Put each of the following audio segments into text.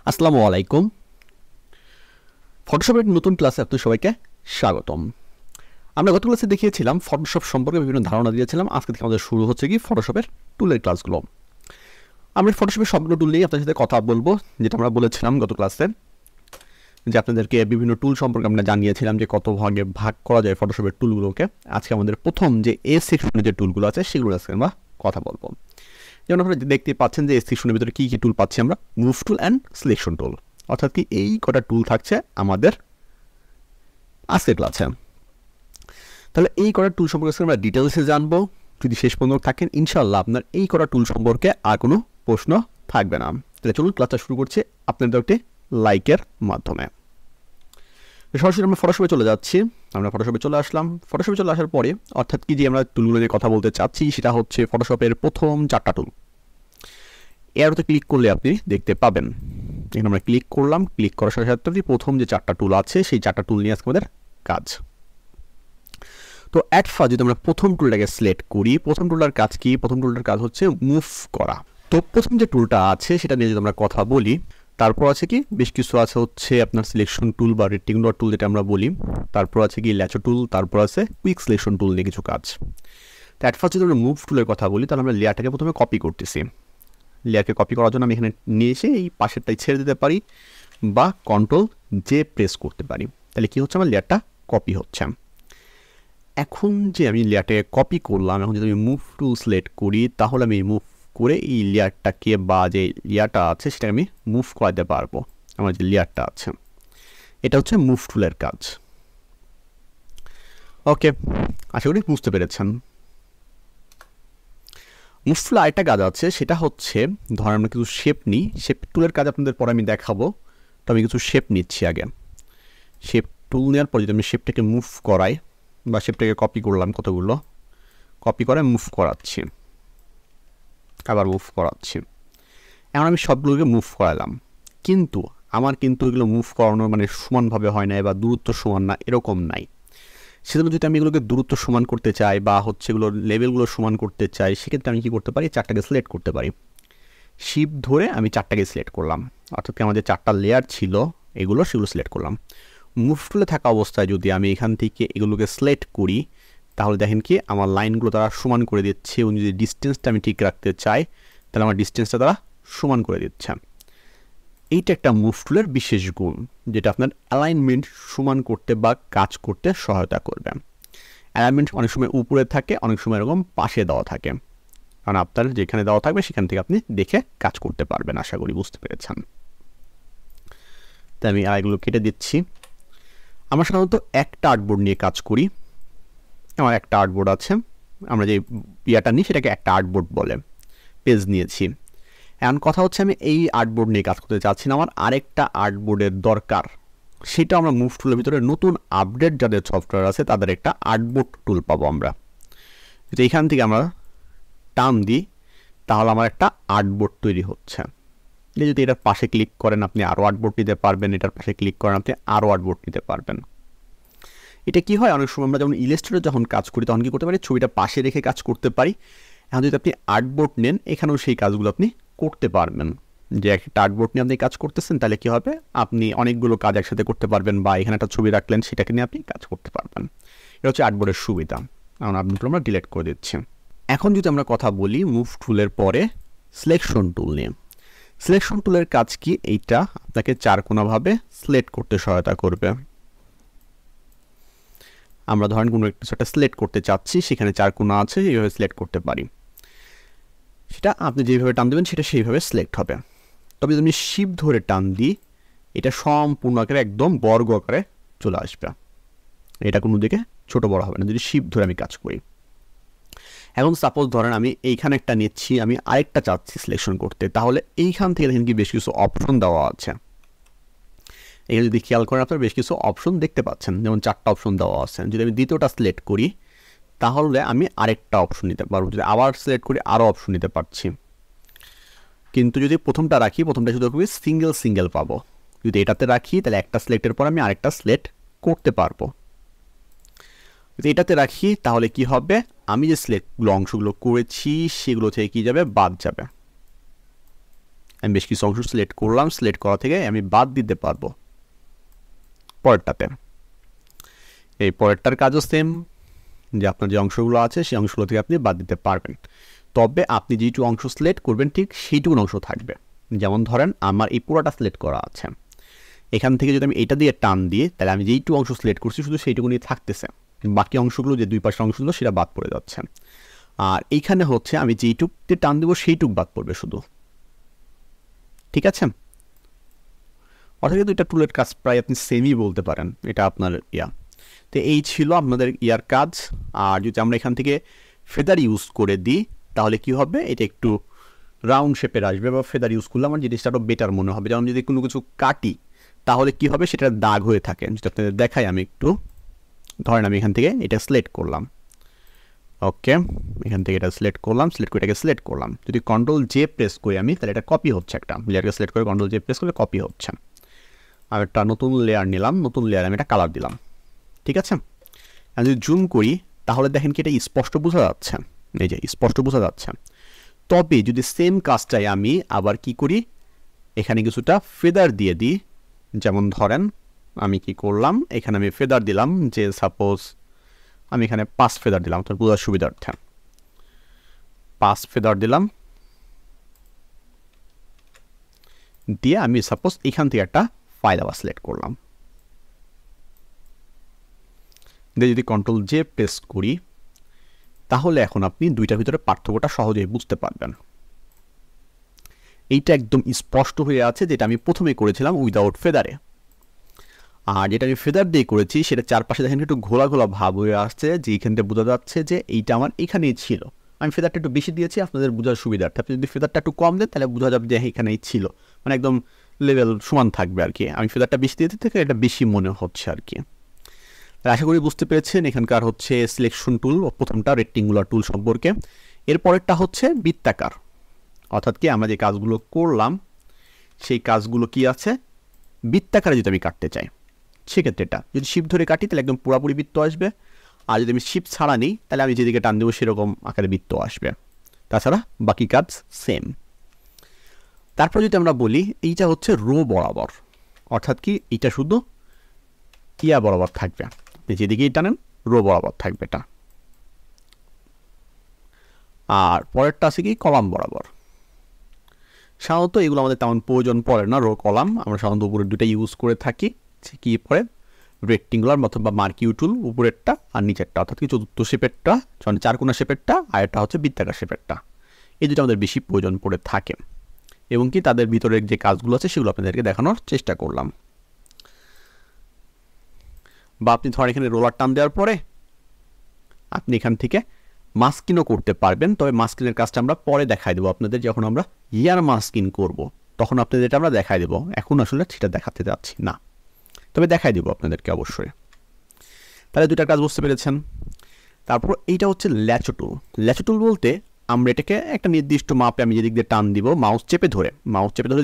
আসসালামু আলাইকুম। ফটোশপের নতুন ক্লাসে আপনাদের সবাইকে স্বাগতম। আমরা গত ক্লাসে দেখিয়েছিলাম ফটোশপ সম্পর্কে বিভিন্ন ধারণা দিয়েছিলাম। আজকে থেকে আমাদের শুরু হচ্ছে কি ফটোশপের টুলের ক্লাসগুলো। আমরা ফটোশপের সবগুলো টুল নিয়ে আপনাদের সাথে কথা বলবো, যেটা আমরা বলেছিলাম গত ক্লাসে, যে আপনাদেরকে বিভিন্ন টুল সম্পর্কে আমরা জানিয়েছিলাম যে কত ভাগে ভাগ করা যায় ফটোশপের টুলগুলোকে। আজকে আমাদের প্রথম যে এ সেকশনের যে টুলগুলো আছে সেগুলো আজকে আমরা কথা বলবো। যেমন আপনারা দেখতে পাচ্ছেন যে এ সেকশনের ভিতরে কী কী টুল পাচ্ছি আমরা, move tool and selection tool, অর্থাৎ কি এই কটা টুল থাকছে আমাদের আজকের ক্লাসে। তাহলে এই কটা টুল সম্পর্কে আমরা ডিটেলসে জানবো। যদি শেষ পর্যন্ত থাকেন ইনশাআল্লাহ আপনার এই কটা টুল সম্পর্কে আর কোনো প্রশ্ন থাকবে না। তাহলে চলুন ক্লাসটা শুরু করছি আপনাদের একটি লাইকের মাধ্যমে। সরাসরি আমরা ফটোশপে চলে যাচ্ছি। আমরা ফটোশপে চলে আসলাম। ফটোশপে চলে আসার পরে অর্থাৎ কি যে আমরা টুলগুলো নিয়ে কথা বলতে চাচ্ছি সেটা হচ্ছে ফটোশপের প্রথম 4টা টুল। এরতে ক্লিক করলে আপনি দেখতে পাবেন, এখানে আমরা ক্লিক করলাম। ক্লিক করার সাথে সাথে প্রথম যে 4টা টুল আছে সেই 4টা টুল নিয়ে আজকে আমাদের কাজ। তো অ্যাট ফার্স্ট যদি আমরা প্রথম টুলটাকে সিলেক্ট করি, প্রথম টুলটার কাজ কি? প্রথম টুলটার কাজ হচ্ছে মুভ করা। তো প্রথম যে টুলটা আছে সেটা নিয়ে যদি আমরা কথা বলি, তারপর আছে কি বেশ কিছু আছে হচ্ছে আপনার সিলেকশন টুল বা রেক্টেঙ্গুলার টুল যেটা আমরা বলি, তারপর আছে কি ল্যাচো টুল, তারপর আছে কুইক সিলেকশন টুল নিয়ে কিছু কাজ। তো অ্যাট ফার্স্ট যদি আমরা মুভ টুলের কথা বলি, তাহলে আমরা লেয়ারটাকে প্রথমে কপি করতেছি। লেয়ারকে কপি করার জন্য আমি এখানে নিয়ে এসে এই পাশেরটাই ছেড়ে দিতে পারি বা কন্ট্রোল জে প্রেস করতে পারি। তাহলে কি হচ্ছে, আমার লেয়ারটা কপি হচ্ছে। এখন যে আমি লেয়ারটাকে কপি করলাম, এখন যদি আমি মুভ টুল সিলেক্ট করি তাহলে আমি মুভ করে এই লেয়ারটাকে বা যে লেয়ারটা আছে সেটাকে আমি মুভ করাতে পারবো। আমার যে লেয়ারটা আছে এটা হচ্ছে মুভ টুলের কাজ। ওকে, আশা করি বুঝতে পেরেছেন। মুভ টুল আরেকটা কাজ আছে, সেটা হচ্ছে ধরেন আমরা কিছু শেপ নিই। শেপ টুলের কাজ আপনাদের পরে আমি দেখাবো। তো আমি কিছু শেপ নিচ্ছি আগে। শেপ টুল নেওয়ার পর যদি আমি শেপটাকে মুভ করাই বা শেপটাকে কপি করলাম, কতগুলো কপি করে মুভ করাচ্ছি, আবার মুভ করাচ্ছি। এখন আমি সবগুলোকে মুভ করালাম, কিন্তু আমার কিন্তু এগুলো মুভ করানো মানে সমানভাবে হয় না বা দূরত্ব সমান না, এরকম নাই। সেজন্য যদি আমি এগুলোকে দূরত্ব সমান করতে চাই বা হচ্ছে এগুলোর লেভেলগুলো সমান করতে চাই, সেক্ষেত্রে আমি কী করতে পারি, 4টাকে সিলেক্ট করতে পারি। শিফট ধরে আমি 4টাকে সিলেক্ট করলাম, অর্থাৎ কি আমাদের 4টা লেয়ার ছিল এগুলো, সেগুলো সিলেক্ট করলাম। মুভ টুলে থাকা অবস্থায় যদি আমি এখান থেকে এগুলোকে সিলেক্ট করি, তাহলে দেখেন কি আমার লাইনগুলো তারা সমান করে দিচ্ছে, এবং যদি ডিস্টেন্সটা আমি ঠিক রাখতে চাই তাহলে আমার ডিস্টেন্সটা তারা সমান করে দিচ্ছে। এইটা একটা মুভ টুলের বিশেষ গুণ, যেটা আপনার অ্যালাইনমেন্ট সমান করতে বা কাজ করতে সহায়তা করবে। অ্যালাইনমেন্ট অনেক সময় উপরে থাকে, অনেক সময় এরকম পাশে দেওয়া থাকে, কারণ আপনার যেখানে দেওয়া থাকবে সেখান থেকে আপনি দেখে কাজ করতে পারবেন। আশা করি বুঝতে পেরেছেন। তাই আমি এগুলো কেটে দিচ্ছি। আমরা সাধারণত একটা আর্টবোর্ড নিয়ে কাজ করি। আমার একটা আর্টবোর্ড আছে, আমরা যে ইয়াটা নিই সেটাকে একটা আর্টবোর্ড বলে। পেজ নিয়েছি। এখন কথা হচ্ছে আমি এই আর্টবোর্ড নিয়ে কাজ করতে চাচ্ছি না, আমার আরেকটা আর্টবোর্ডের দরকার। সেটা আমরা মুভ টুলের ভিতরে নতুন আপডেট যাদের সফটওয়্যার আছে তাদের একটা আর্টবোর্ড টুল পাবো আমরা। যদি এইখান থেকে আমরা টান দিই তাহলে আমার একটা আর্টবোর্ড তৈরি হচ্ছে। যদি এটার পাশে ক্লিক করেন আপনি আরও আর্টবোর্ড নিতে পারবেন, এটার পাশে ক্লিক করেন আপনি আরও আর্টবোর্ড নিতে পারবেন। এটা কি হয়, অনেক সময় আমরা যখন ইলাস্ট্রেটর যখন কাজ করি তখন কী করতে পারি, ছবিটা পাশে রেখে কাজ করতে পারি। এখন যদি আপনি আর্টবোর্ড নেন, এখানেও সেই কাজগুলো আপনি করতে পারবেন। যে একটা আর্টবোর্ড নিয়ে আপনি কাজ করতেছেন, তাহলে কী হবে, আপনি অনেকগুলো কাজ একসাথে করতে পারবেন, বা এখানে একটা ছবি রাখলেন সেটাকে নিয়ে আপনি কাজ করতে পারবেন। এটা হচ্ছে আর্টবোর্ডের সুবিধা। এখন আর্টবোর্ড আমরা ডিলিট করে দিচ্ছি। এখন যদি আমরা কথা বলি মুভ টুলের পরে সিলেকশন টুল নিয়ে। সিলেকশন টুলের কাজ কি, এইটা আপনাকে চারকোনাভাবে সিলেক্ট করতে সহায়তা করবে। আমরা ধরেন কোনো কিছু একটা সিলেক্ট করতে চাচ্ছি, সেখানে চারকোনা আছে, এইভাবে সিলেক্ট করতে পারি। সেটা আপনি যেভাবে টান দেবেন সেটা সেইভাবে সিলেক্ট হবে। তবে যদি আমি শিফট ধরে টান দিই, এটা সম্পূর্ণ আকারে একদম বর্গ আকারে চলে আসবে, এটা কোনো দিকে ছোট বড় হবে না যদি শিফট ধরে আমি কাজ করি। এখন সাপোজ ধরেন আমি এইখানে একটা নিচ্ছি, আমি আরেকটা চাচ্ছি সিলেকশন করতে, তাহলে এইখান থেকে দেখেন কি বেশ কিছু অপশন দেওয়া আছে। এখানে যদি খেয়াল করেন আপনারা বেশ কিছু অপশন দেখতে পাচ্ছেন, যেমন 4টা অপশন দেওয়া আছে। যদি আমি দ্বিতীয়টা সিলেক্ট করি তাহলে আমি আরেকটা অপশন নিতে পারবো, যদি আবার সিলেক্ট করি আরও অপশন নিতে পারছি। কিন্তু যদি প্রথমটা রাখি, প্রথমটা শুধু খুবই সিঙ্গেল পাবো। যদি এটাতে রাখি তাহলে একটা সিলেক্টের পর আমি আরেকটা সিলেক্ট করতে পারবো। যদি এটাতে রাখি তাহলে কি হবে, আমি যে সিলেক্টগুলো অংশগুলো করেছি সেগুলো থেকে কি যাবে, বাদ যাবে। আমি বেশ কিছু অংশ সিলেক্ট করলাম, সিলেক্ট করা থেকে আমি বাদ দিতে পারবো পরেরটাতে। এই পরেরটার কাজও সেম, যে আপনার যে অংশগুলো আছে সেই অংশগুলো থেকে আপনি বাদ দিতে পারবেন, তবে আপনি যেটুকু অংশ সিলেক্ট করবেন ঠিক সেইটুকু অংশ থাকবে। যেমন ধরেন আমার এই পুরোটা সিলেক্ট করা আছে, এখান থেকে যদি আমি এটা দিয়ে টান দিই তাহলে আমি যেইটুকু অংশ সিলেক্ট করছি শুধু সেইটুকু নিয়ে থাকতেছে, বাকি অংশগুলো যে দুই পাশের অংশগুলো সেটা বাদ পড়ে যাচ্ছে। আর এইখানে হচ্ছে আমি যেইটুক দিয়ে টান দেবো সেইটুক বাদ পড়বে শুধু, ঠিক আছে? অর্থাৎ দুইটা টুলের কাজ প্রায় আপনি সেমই বলতে পারেন, এটা আপনার তো এই ছিল আপনাদের ইয়ার কাজ। আর যদি আমরা এখান থেকে ফেদার ইউজ করে দিই তাহলে কি হবে, এটা একটু রাউন্ড শেপের আসবে, বা ফেদার ইউজ করলে আমার জিনিসটা আরও বেটার মনে হবে। যেমন যদি কোনো কিছু কাটি তাহলে কি হবে, সেটা দাগ হয়ে থাকে। যদি আপনাদের দেখাই আমি একটু, ধরেন আমি এখান থেকে এটা সিলেক্ট করলাম, ওকে, এখান থেকে এটা সিলেক্ট করলাম, সিলেক্ট করে এটাকে সিলেক্ট করলাম। যদি কন্ট্রোল জে প্রেস করি আমি তাহলে এটা কপি হচ্ছে, একটা লেয়ারকে সিলেক্ট করে কন্ট্রোল জে প্রেস করে কপি হচ্ছে। আর একটা নতুন লেয়ার নিলাম, নতুন লেয়ার আমি এটা কালার দিলাম, ঠিক আছে? আমি যদি জুম করি তাহলে দেখেন কি এটা স্পষ্ট বোঝা যাচ্ছে, এই যে স্পষ্ট বোঝা যাচ্ছে। তবে যদি সেম কাজটাই আমি আবার কি করি, এখানে কিছুটা ফেদার দিয়ে দিই, যেমন ধরেন আমি কি করলাম, এখানে আমি ফেদার দিলাম, যে সাপোজ আমি এখানে 5 ফেদার দিলাম, তোর বোঝার সুবিধার্থে 5 ফেদার দিলাম, দিয়ে আমি সাপোজ এখান থেকে একটা ফাইল আবার সিলেক্ট করলাম, দিয়ে যদি কন্ট্রোল জে প্রেস করি তাহলে এখন আপনি দুইটার ভিতরে পার্থক্যটা সহজেই বুঝতে পারবেন। এইটা একদম স্পষ্ট হয়ে আছে, যেটা আমি প্রথমে করেছিলাম উইদাউট ফেদারে। আর যেটা আমি ফেদার দিয়ে করেছি সেটা চারপাশে দেখেন একটু ঘোলা ঘোলা ভাব হয়ে আসছে, যে এইখানটা বোঝা যাচ্ছে যে এইটা আমার এখানেই ছিল। আমি ফেদারটা একটু বেশি দিয়েছি আপনাদের বোঝার সুবিধার্থে, আপনি যদি ফেদারটা একটু কম দেন তাহলে বোঝা যাবে যে এখানেই ছিল, মানে একদম লেভেল সমান থাকবে আর কি। আমি ফেদারটা বেশি দিতে থেকে এটা বেশি মনে হচ্ছে আর কি। আশা করি বুঝতে পেরেছেন এখানকার হচ্ছে সিলেকশন টুল, প্রথমটা রেক্টেঙ্গুলার টুল সম্পর্কে। এরপরেরটা হচ্ছে বৃত্তাকার, অর্থাৎ কি আমরা যে কাজগুলো করলাম সেই কাজগুলো কি আছে বৃত্তাকারে যদি আমি কাটতে চাই, সেক্ষেত্রে এটা যদি শিপ ধরে কাটি তাহলে একদম পুরোপুরি বৃত্ত আসবে, আর যদি আমি শিপ ছাড়া নিই তাহলে আমি যেদিকে টান দেবো সেরকম আকারে বৃত্ত আসবে। তাছাড়া বাকি কাজ সেম। তারপর যদি আমরা বলি এইটা হচ্ছে রো বরাবর, অর্থাৎ কি এটা শুধু কিয়া বরাবর থাকবে, যেদিকেই টানেন রো বরাবর থাকবে এটা। আর পরেরটা আছে কি কলাম বরাবর। সাধারণত এগুলো আমাদের তেমন প্রয়োজন পড়ে না, রো কলাম আমরা সাধারণত উপরের দুটো ইউজ করে থাকি। কি পরে রেক্টেঙ্গুলার অথবা মার্কিউ টুল উপরেরটা আর নিচেরটা, অর্থাৎ কি চতুর্থ শেপেরটা, চারকোনা শেপেরটা, আর একটা হচ্ছে বৃত্তাকার শেপেরটা। এই দুটো আমাদের বেশি প্রয়োজন পড়ে থাকে, এবং কি তাদের ভিতরের যে কাজগুলো আছে সেগুলো আপনাদেরকে দেখানোর চেষ্টা করলাম। বা আপনি ধরেন এখানে রোলার টান দেওয়ার পরে আপনি এখান থেকে মাস্কিনও করতে পারবেন, তবে মাস্কিনের কাজটা আমরা পরে দেখাই দেবো আপনাদের, যখন আমরা ইয়ার মাস্কিন করব তখন আপনাদের এটা আমরা দেখাই দেবো, এখন আসলে সেটা দেখাতে যাচ্ছি না, তবে দেখাই দেবো আপনাদেরকে অবশ্যই। তাহলে দুইটার কাজ বুঝতে পেরেছেন। তারপর এইটা হচ্ছে ল্যাচো টুল। ল্যাচো টুল বলতে আমরা এটাকে একটা নির্দিষ্ট মাপে আমি যেদিক দিয়ে টান দিব, মাউস চেপে ধরে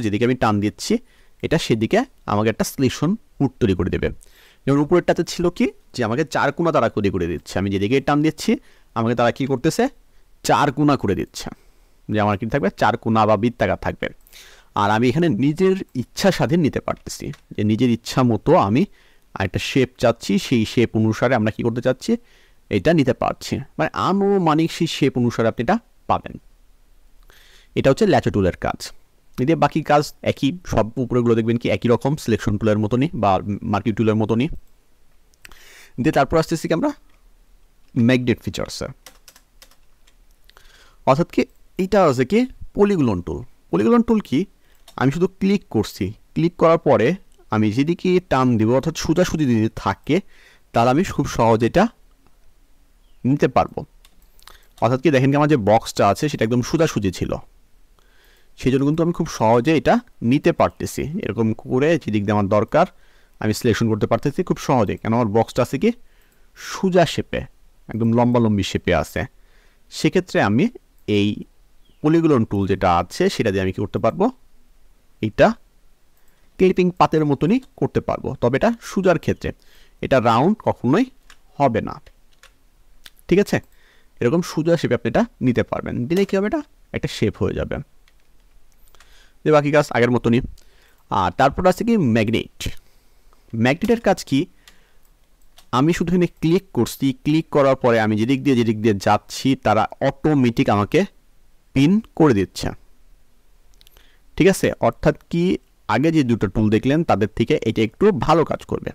যেদিকে আমি টান দিচ্ছি এটা সেদিকে আমাকে একটা সিলেকশন মুড তৈরি করে দেবে। যেমন উপরেরটাতে ছিল কি যে আমাকে 4 কোণা তারা তৈরি করে দিচ্ছে, আমি যেদিকে টান দিচ্ছি আমাকে তারা কি করতেছে 4 কোণা করে দিচ্ছে, যে আমার কি থাকবে 4 কোণা বা বৃত্তাকার থাকবে। আর আমি এখানে নিজের ইচ্ছা স্বাধীন নিতে পারতেছি, যে নিজের ইচ্ছা মতো আমি একটা শেপ চাচ্ছি, সেই শেপ অনুসারে আমরা কি করতে চাচ্ছি এটা নিতে পারছি, মানে আনুমানিক সেই শেপ অনুসারে আপনি এটা পাবেন। এটা হচ্ছে ল্যাচো টুলের কাজ। এতে বাকি কাজ একই, সব উপরেগুলো দেখবেন কি একই রকম, সিলেকশন টুলের মতনই বা মার্কিউ টুলের মতনই। দিয়ে তারপর আসতেছি কি আমরা ম্যাগনেট ফিচার্সে, অর্থাৎ কি এইটা আছে কি পলিগন টুল। পলিগন টুল কি, আমি শুধু ক্লিক করছি, ক্লিক করার পরে আমি যেদিকে টান দিব অর্থাৎ সোজাসুজি যদি থাকে তাহলে আমি খুব সহজে এটা নিতে পারবো। অর্থাৎ কি দেখেন কি আমার যে বক্সটা আছে সেটা একদম সোজাসুজি ছিল, সেই জন্য কিন্তু আমি খুব সহজে এটা নিতে পারতেছি, এরকম করে যেদিক দিয়ে আমার দরকার আমি সিলেকশন করতে পারতেছি খুব সহজে, কেন আমার বক্সটা আছে কি সোজা শেপে, একদম লম্বালম্বি শেপে আছে। সেক্ষেত্রে আমি এই পলিগন টুল যেটা আছে সেটা দিয়ে আমি কি করতে পারবো, এইটা ক্লিপিং পাতের মতনই করতে পারবো, তবে এটা সোজার ক্ষেত্রে, এটা রাউন্ড কখনোই হবে না, ঠিক আছে? এরকম সোজা শেপে আপনি এটা নিতে পারবেন, দিলে কি হবে এটা একটা শেপ হয়ে যাবে। যে বাকি কাজ আগের মতনই। আর তারপর আছে কি ম্যাগনেট। ম্যাগনেটের কাজ কি, আমি শুধু এখানে ক্লিক করছি, ক্লিক করার পরে আমি যেদিক দিয়ে যাচ্ছি তারা অটোমেটিক আমাকে পিন করে দিচ্ছে। ঠিক আছে, অর্থাৎ কি আগে যে দুটো টুল দেখলেন তাদের থেকে এটা একটু ভালো কাজ করবে,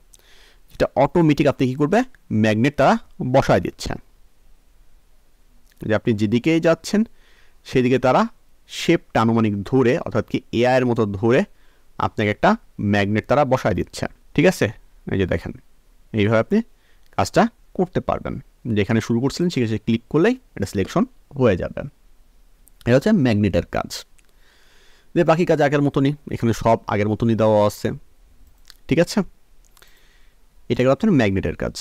যেটা অটোমেটিক আপনি কী করবে, ম্যাগনেট তারা বসায় দিচ্ছে। যে আপনি যেদিকেই যাচ্ছেন সেদিকে তারা শেপটা আনুমানিক ধরে, অর্থাৎ কি এআইয়ের মতো ধরে আপনাকে একটা ম্যাগনেট তারা বসায় দিচ্ছে। ঠিক আছে, এই যে দেখেন এইভাবে আপনি কাজটা করতে পারবেন। যেখানে শুরু করছিলেন সেখানে ক্লিক করলেই এটা সিলেকশন হয়ে যাবে। এটা হচ্ছে ম্যাগনেটের কাজ। যে বাকি কাজ আগের মতনই, এখানে সব আগের মতনই দেওয়া আছে। ঠিক আছে, এটা গেল আপনার ম্যাগনেটের কাজ।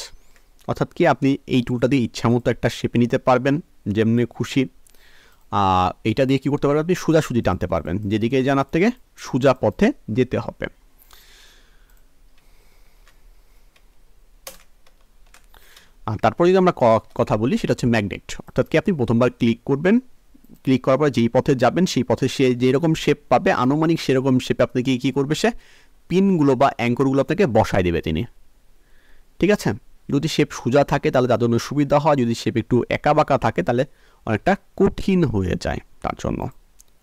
অর্থাৎ কি আপনি এই টুলটা দিয়ে ইচ্ছা মতো একটা শেপে নিতে পারবেন যেমনি খুশি। এইটা দিয়ে কী করতে পারবেন, আপনি সোজাসুজি টানতে পারবেন, যেদিকে যান থেকে সোজা পথে যেতে হবে। আর তারপর যদি আমরা কথা বলি সেটা হচ্ছে ম্যাগনেট। অর্থাৎ কি আপনি প্রথমবার ক্লিক করবেন, ক্লিক করার পর যেই পথে যাবেন সেই পথে সে যেরকম শেপ পাবে আনুমানিক সেরকম শেপে আপনাকে কী করবে, সে পিনগুলো বা অ্যাঙ্করগুলো আপনাকে বসায় দেবে তিনি। ঠিক আছে, যদি শেপ সোজা থাকে তাহলে তার জন্য সুবিধা হয়, যদি শেপ একটু একা বাঁকা থাকে তাহলে অনেকটা কঠিন হয়ে যায় তার জন্য।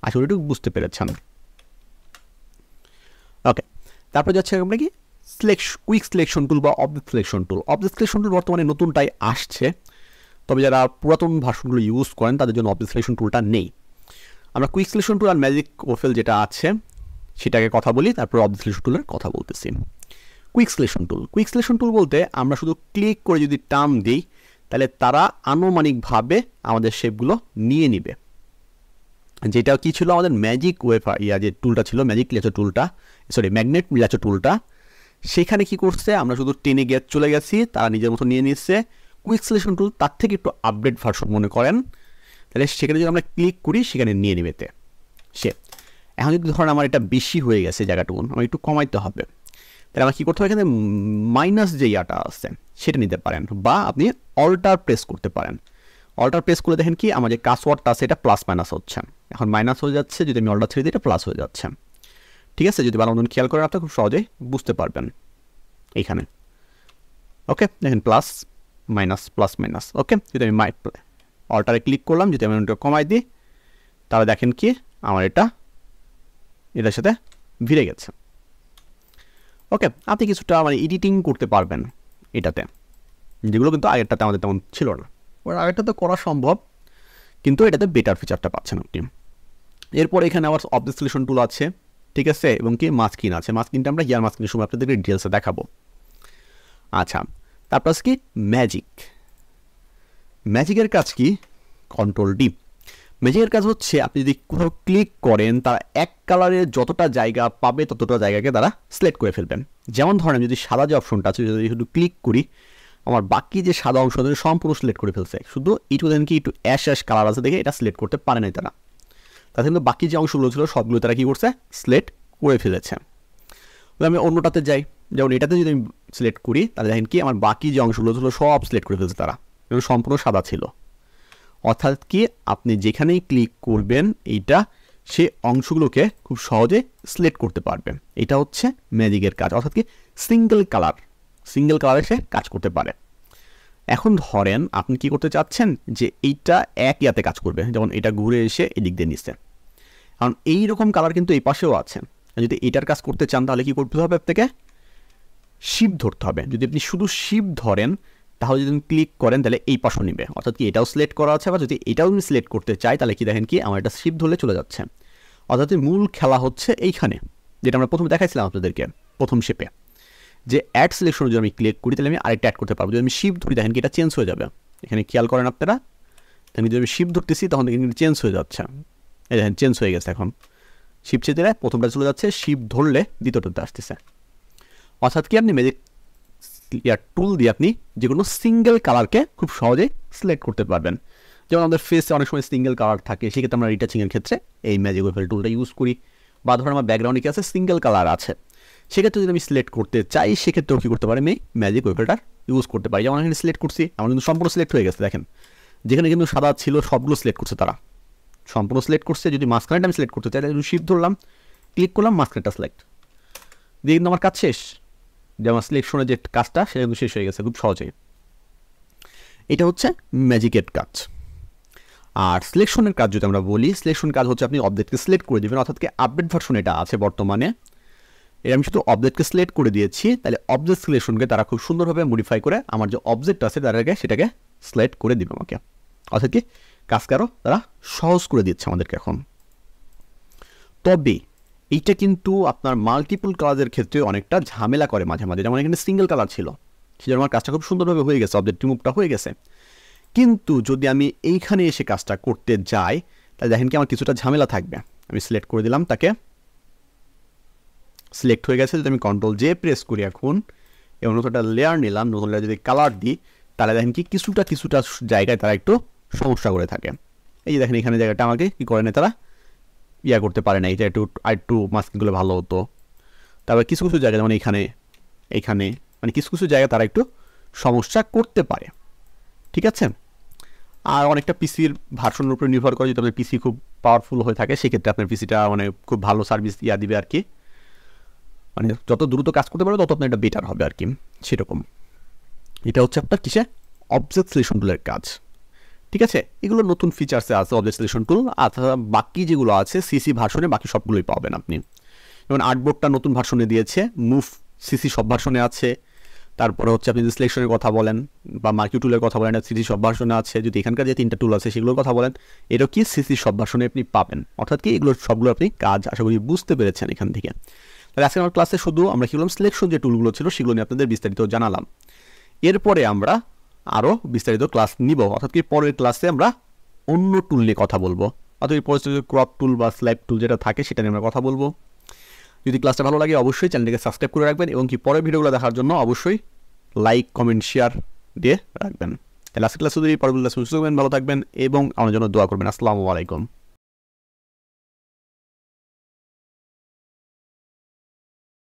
আসলে একটু বুঝতে পেরেছেন। ওকে, তারপর যাচ্ছে আমরা কি কুইক সিলেকশন টুল বা object selection tool. Object selection tool বর্তমানে নতুনটাই আসছে, তবে যারা পুরাতন ভার্সনগুলো ইউজ করেন তাদের জন্য অবজেক্ট সিলেকশন টুলটা নেই। আমরা কুইক সিলেকশন টুল আর ম্যাজিক ওফেল যেটা আছে সেটাকে কথা বলি, তারপর অবজেক্ট সিলেকশন টুলের কথা বলতেছি। Quick selection tool, quick selection tool বলতে আমরা শুধু ক্লিক করে যদি টার্ম দিই তাহলে তারা আনুমানিকভাবে আমাদের শেপগুলো নিয়ে নিবে। যেটা কি ছিল আমাদের ম্যাজিক যে টুলটা ছিল, ম্যাজিক লেচার টুলটা, ম্যাগনেট লেচার টুলটা, সেখানে কি করছে, আমরা শুধু টেনে চলে গেছি, তারা নিজের মতো নিয়ে নিচ্ছে। কুইক সিলেকশন টুল তার থেকে একটু আপডেট ভার্সন মনে করেন, তাহলে সেখানে যদি আমরা ক্লিক করি সেখানে নিয়ে নেবেতে সে। এখন যদি ধরেন আমার এটা বেশি হয়ে গেছে জায়গাটুকুন, আমার একটু কমাইতে হবে, তাহলে আমার কী করতে হবে, এখানে মাইনাস যে ইয়াটা আছে সেটা নিতে পারেন, বা আপনি অল্টার প্রেস করতে পারেন। অল্টার প্রেস করলে দেখেন কি আমার যে কাজওয়ার্ডটা আছে এটা প্লাস মাইনাস হচ্ছে, এখন মাইনাস হয়ে যাচ্ছে, যদি আমি অল্টার ছেড়ে দিই এটা প্লাস হয়ে যাচ্ছে। ঠিক আছে, যদি ভালো মতন খেয়াল করেন আপনি খুব সহজেই বুঝতে পারবেন এইখানে। ওকে, দেখেন প্লাস মাইনাস প্লাস মাইনাস। ওকে, যদি আমি অল্টারে ক্লিক করলাম, যদি আমি এটা কমাই দিই তাহলে দেখেন কি আমার এটার সাথে ভিড়ে গেছে। ওকে, আপনি কিছুটা এডিটিং করতে পারবেন এটাতে, যেগুলো কিন্তু আগেরটাতে আমাদের তেমন ছিল না। আগেরটা তো করা সম্ভব, কিন্তু এটাতে বেটার ফিচারটা পাচ্ছেন আপনি। এরপর এখানে আবার অবজেক্ট সিলেকশন টুল আছে, ঠিক আছে, এবং কি মাস্কিন আছে। মাস্কিনটা আমরা ইয়ার মাস্কিনের সময় আপনাদেরকে ডিটেলসে দেখাবো। আচ্ছা, তারপর কি ম্যাজিক। ম্যাজিকের কাজ কি, কন্ট্রোল ডি। ম্যাজিকের কাজ হচ্ছে আপনি যদি কোথাও ক্লিক করেন তারা এক কালারের যতটা জায়গা পাবে ততটা জায়গাকে তারা সিলেক্ট করে ফেলবেন। যেমন ধরেন যদি সাদা যে অপশনটা আছে, যদি শুধু ক্লিক করি আমার বাকি যে সাদা অংশ সম্পূর্ণ সিলেক্ট করে ফেলছে, শুধু এইটু দেন কি একটু অ্যাশ কালার আছে দেখে এটা সিলেক্ট করতে পারে নাই তারা, তাতে কিন্তু বাকি যে অংশগুলো ছিল সবগুলো তারা কী করছে, সিলেক্ট করে ফেলেছে। আমি অন্যটাতে যাই, যেমন এটাতে যদি আমি সিলেক্ট করি তাহলে দেখেন কি আমার বাকি যে অংশগুলো ছিল সব সিলেক্ট করে ফেলছে তারা, এবং সম্পূর্ণ সাদা ছিল। অর্থাৎ কি আপনি যেখানেই ক্লিক করবেন এইটা সে অংশগুলোকে খুব সহজে সিলেক্ট করতে পারবে। এটা হচ্ছে ম্যাজিকের কাজ, অর্থাৎ কি সিঙ্গেল কালারে সে কাজ করতে পারে। এখন ধরেন আপনি কি করতে চাচ্ছেন যে এইটা এক ইয়াতে কাজ করবে, যেমন এটা ঘুরে এসে এদিক দিয়ে নিচ্ছে, কারণ এইরকম কালার কিন্তু এই পাশেও আছে। যদি এটার কাজ করতে চান তাহলে কি করতে হবে, আপনাকে শিফট ধরতে হবে। যদি আপনি শুধু শিফট ধরেন তাহলে যদি ক্লিক করেন তাহলে এই পাশও নিবে, অর্থাৎ কি এটাও সিলেক্ট করা আছে। বা যদি এটাও আমি সিলেক্ট করতে চাই তাহলে কি দেখেন কি আমার এটা শিফট ধরলে চলে যাচ্ছে। অর্থাৎ মূল খেলা হচ্ছে এইখানে, যেটা আমরা প্রথমে দেখাইছিলাম আপনাদেরকে প্রথম শেপে, যে অ্যাড সিলেকশন যদি আমি ক্লিক করি তাহলে আমি আরেকটা অ্যাড করতে পারবো। যদি আমি শিফট ধরি দেখেন কি এটা চেঞ্জ হয়ে যাবে, এখানে খেয়াল করেন আপনারা, দেখেন যদি আমি শিফট ধরতেছি তখন দেখেন চেঞ্জ হয়ে যাচ্ছে, এই দেখেন চেঞ্জ হয়ে গেছে। এখন শিফট চেয়ে দিলে প্রথমটা চলে যাচ্ছে, শিফট ধরলে দ্বিতীয়টাতে আসতেছে। অর্থাৎ কি আপনি ম্যাজিক টুল দিয়ে আপনি যে কোনো সিঙ্গেল কালারকে খুব সহজেই সিলেক্ট করতে পারবেন। যেমন আমাদের ফেসে অনেক সময় সিঙ্গেল কালার থাকে, সেক্ষেত্রে আমরা রিটাচিংয়ের ক্ষেত্রে এই ম্যাজিক ওয়েফেল টুলটা ইউজ করি। বা ধরুন আমার ব্যাকগ্রাউন্ডে কি আছে সিঙ্গেল কালার আছে, সেক্ষেত্রে যদি আমি সিলেক্ট করতে চাই সেক্ষেত্রেও কী করতে পারি, আমি ম্যাজিক ওয়েফেলটার ইউজ করতে পারি। যেমন এখানে সিলেক্ট করছি, আমার কিন্তু সম্পূর্ণ সিলেক্ট হয়ে গেছে। দেখেন যেখানে কিন্তু সাদা ছিল সবগুলো সিলেক্ট করছে, তারা সম্পূর্ণ সিলেক্ট করছে। যদি মাঝখানেটা আমি সিলেক্ট করতে চাই তাহলে শিফট ধরলাম, ক্লিক করলাম, মাঝখানেটা সিলেক্ট দিয়ে কিন্তু আমার কাজ শেষ। যে আমার সিলেকশনের যে কাজটা সেটা কিন্তু শেষ হয়ে গেছে খুব সহজেই। এটা হচ্ছে ম্যাজিকের কাজ। আর সিলেকশনের কাজ যদি আমরা বলি, সিলেকশন কাজ হচ্ছে আপনি অবজেক্টকে সিলেক্ট করে দেবেন, অর্থাৎ কি আপডেট ভার্সন এটা আছে বর্তমানে, এটা আমি শুধু অবজেক্টকে সিলেক্ট করে দিয়েছি, তাহলে অবজেক্ট সিলেকশনকে তারা খুব সুন্দরভাবে মডিফাই করে আমার যে অবজেক্ট আছে তাদেরকে সেটাকে সিলেক্ট করে দিবে আমাকে, অর্থাৎ কি কাজকে আরও তারা সহজ করে দিচ্ছে আমাদেরকে এখন। তবে এইটা কিন্তু আপনার মাল্টিপল কালারের ক্ষেত্রে অনেকটা ঝামেলা করে মাঝে মাঝে, যেমন এখানে সিঙ্গেল কালার ছিল, সেজন্য আমার কাজটা খুব সুন্দরভাবে হয়ে গেছে, অবজেক্ট রিমুভটা হয়ে গেছে। কিন্তু যদি আমি এইখানে এসে কাজটা করতে যাই তাহলে দেখেন কি আমার কিছুটা ঝামেলা থাকবে। আমি সিলেক্ট করে দিলাম, তাকে সিলেক্ট হয়ে গেছে, যদি আমি কন্ট্রোল জে প্রেস করি এখন এবং নতুন একটা লেয়ার নিলাম, নতুন লেয়ার যদি কালার দিই তাহলে দেখেন কি কিছুটা জায়গায় তারা একটু সমস্যা করে থাকে। এই যে দেখেন এখানে জায়গাটা আমাকে কী করে না, তারা ইয়া করতে পারে না, এটা একটু মাস্কিংগুলো ভালো হতো। তারপর কিছু জায়গায় যেমন এইখানে মানে কিছু জায়গায় তারা একটু সমস্যা করতে পারে, ঠিক আছে। আর অনেকটা পিসির ভার্সনের উপরে নির্ভর করে, যদি আপনার পিসি খুব পাওয়ারফুল হয়ে থাকে সেক্ষেত্রে আপনার পিসিটা মানে খুব ভালো সার্ভিস দিবে আর কি, মানে যত দ্রুত কাজ করতে পারবে তত আপনার এটা বেটার হবে আর কি, সেরকম। এটা হচ্ছে আপনার কিসে অবজেক্ট সিলেকশন টুলের কাজ, ঠিক আছে। এগুলো নতুন ফিচার্সে আছে অবজেক্ট সিলেকশন টুল, আর বাকি যেগুলো আছে সিসি ভার্সনে বাকি সবগুলোই পাবেন আপনি। যেমন আর্টবোর্ডটা নতুন ভার্সনে দিয়েছে, মুভ সিসি সব ভার্সনে আছে। তারপরে হচ্ছে আপনি যদি সিলেকশনের কথা বলেন বা মার্কিউ টুলের কথা বলেন, সিসি সব ভার্সনে আছে। যদি এখানকার যে 3টা টুল আছে সেগুলোর কথা বলেন, এটাও কি সিসি সব ভার্সনে আপনি পাবেন, অর্থাৎ কি এগুলো সবগুলো আপনি কাজ আশা করি বুঝতে পেরেছেন এখান থেকে। তাহলে আজকে আমার ক্লাসে শুধু আমরা কি বললাম, সিলেকশন যে টুলগুলো ছিল সেগুলো নিয়ে আপনাদের বিস্তারিত জানালাম। এরপরে আমরা আরও বিস্তারিত ক্লাস নিব, অর্থাৎ কি পরের ক্লাসে আমরা অন্য টুল নিয়ে কথা বলবো, অর্থাৎ এই পরিস্থিতি ক্রপ টুল বা স্ল্যাব টুল যেটা থাকে সেটা নিয়ে আমরা কথা বলবো। যদি ক্লাসটা ভালো লাগে অবশ্যই চ্যানেলটিকে সাবস্ক্রাইব করে রাখবেন এবং কি পরের ভিডিওগুলো দেখার জন্য অবশ্যই লাইক কমেন্ট শেয়ার দিয়ে রাখবেন। তাহলে আজকের ক্লাসে যদি পরবর্তী ক্লাসে সুস্থ থাকবেন, ভালো থাকবেন এবং আমার জন্য দোয়া করবেন। আসসালামু আলাইকুম।